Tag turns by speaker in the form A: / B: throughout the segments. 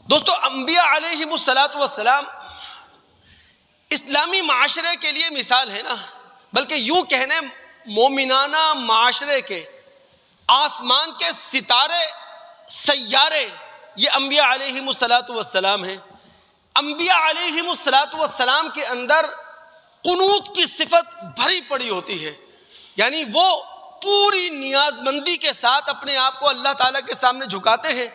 A: دوستو انبیاء علیہم السلام اسلامی معاشرے کے لیے مثال ہے نا، بلکہ یوں کہنے مومنانہ معاشرے کے آسمان کے ستارے سیارے یہ انبیاء علیہم السلام ہیں۔ انبیاء علیہم السلام کے اندر قنوت کی صفت بھری پڑی ہوتی ہے، یعنی وہ پوری نیاز مندی کے ساتھ اپنے آپ کو اللہ تعالیٰ کے سامنے جھکاتے ہیں،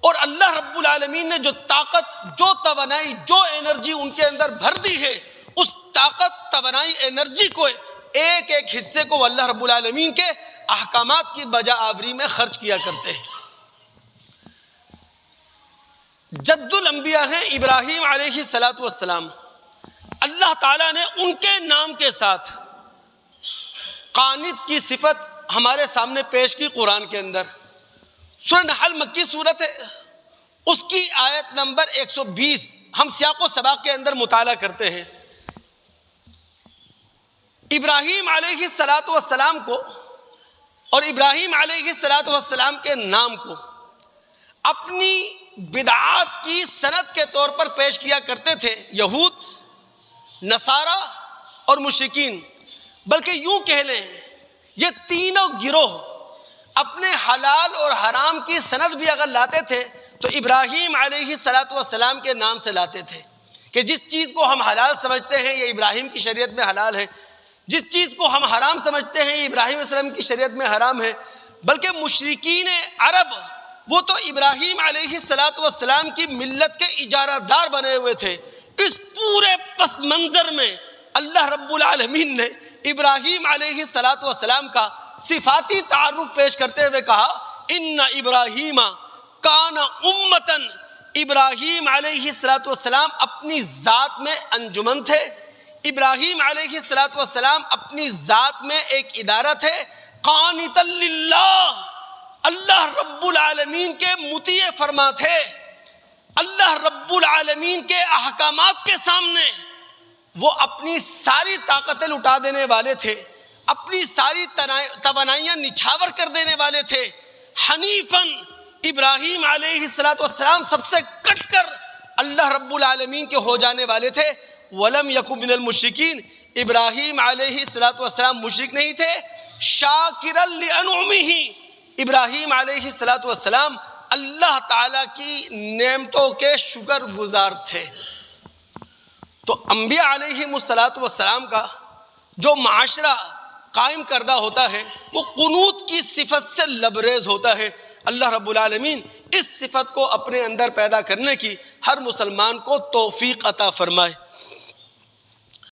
A: اور اللہ رب العالمین نے جو طاقت، جو توانائی، جو انرجی ان کے اندر بھر دی ہے، اس طاقت، توانائی، انرجی کو ایک ایک حصے کو اللہ رب العالمین کے احکامات کی بجا آوری میں خرچ کیا کرتے ہیں۔ جد الانبیاء ہیں ابراہیم علیہ السلام، اللہ تعالیٰ نے ان کے نام کے ساتھ قانت کی صفت ہمارے سامنے پیش کی قرآن کے اندر۔ سورہ نحل مکی صورت ہے، اس کی آیت نمبر 120 ہم سیاق و سباق کے اندر مطالعہ کرتے ہیں۔ ابراہیم علیہ السلام کو اور ابراہیم علیہ السلام کے نام کو اپنی بدعات کی سند کے طور پر پیش کیا کرتے تھے یہود، نصارہ اور مشرکین، بلکہ یوں کہہ لیں یہ تینوں گروہ اپنے حلال اور حرام کی سند بھی اگر لاتے تھے تو ابراہیم علیہ السلام کے نام سے لاتے تھے، کہ جس چیز کو ہم حلال سمجھتے ہیں یہ ابراہیم کی شریعت میں حلال ہے، جس چیز کو ہم حرام سمجھتے ہیں یہ ابراہیم علیہ السلام کی شریعت میں حرام ہے۔ بلکہ مشرکین عرب وہ تو ابراہیم علیہ السلام کی ملت کے اجارہ دار بنے ہوئے تھے۔ اس پورے پس منظر میں اللہ رب العالمین نے ابراہیم علیہ السلام کا صفاتی تعارف پیش کرتے ہوئے کہا ان ابراہیم کان امتن، ابراہیم علیہ السلام اپنی ذات میں انجمن تھے، ابراہیم علیہ السلام اپنی ذات میں ایک ادارہ تھے، قانتا للہ، اللہ رب العالمین کے مطیع فرما تھے، اللہ رب العالمین کے احکامات کے سامنے وہ اپنی ساری طاقتیں لٹا دینے والے تھے، اپنی ساری توانائیاں نچھاور کر دینے والے تھے۔ حنیفاً ابراہیم علیہ السلام سب سے کٹ کر اللہ رب العالمین کے ہو جانے والے تھے۔ وَلَمْ يَكُنْ مِنَ الْمُشْرِكِينَ، ابراہیم علیہ السلام مشرک نہیں تھے۔ شَاكِرًا لِأَنْعُمِهِ، ابراہیم علیہ السلام اللہ تعالیٰ کی نعمتوں کے شکر گزار تھے۔ تو انبیاء علیہ السلام کا جو معاشرہ قائم کردہ ہوتا ہے وہ قنوت کی صفت سے لبریز ہوتا ہے۔ اللہ رب العالمین اس صفت کو اپنے اندر پیدا کرنے کی ہر مسلمان کو توفیق عطا فرمائے۔